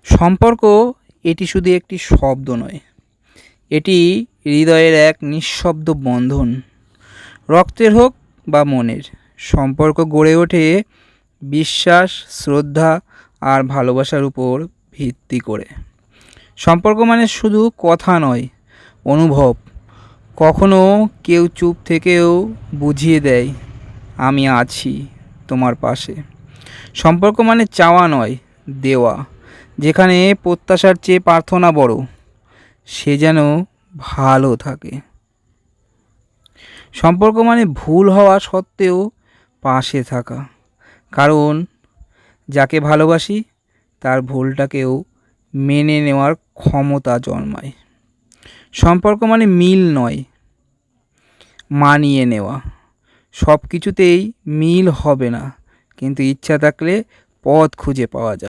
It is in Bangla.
সম্পর্ক এটি শুধু একটি শব্দ নয়, এটি হৃদয়ের এক নিঃশব্দ বন্ধন। রক্তের হোক বা মনের, সম্পর্ক গড়ে ওঠে বিশ্বাস, শ্রদ্ধা আর ভালোবাসার উপর ভিত্তি করে। সম্পর্ক মানে শুধু কথা নয়, অনুভব। কখনো কেউ চুপ থেকেও বুঝিয়ে দেয়, আমি আছি তোমার পাশে। সম্পর্ক মানে চাওয়া নয়, দেওয়া। যেখানে প্রত্যাশার চেয়ে প্রার্থনা বড়, সে যেন ভালো থাকে। সম্পর্ক মানে ভুল হওয়া সত্ত্বেও পাশে থাকা, কারণ যাকে ভালোবাসি তার ভুলটাকেও মেনে নেওয়ার ক্ষমতা জন্মায়। সম্পর্ক মানে মিল নয়, মানিয়ে নেওয়া। সব কিছুতেই মিল হবে না, কিন্তু ইচ্ছা থাকলে পথ খুঁজে পাওয়া যায়।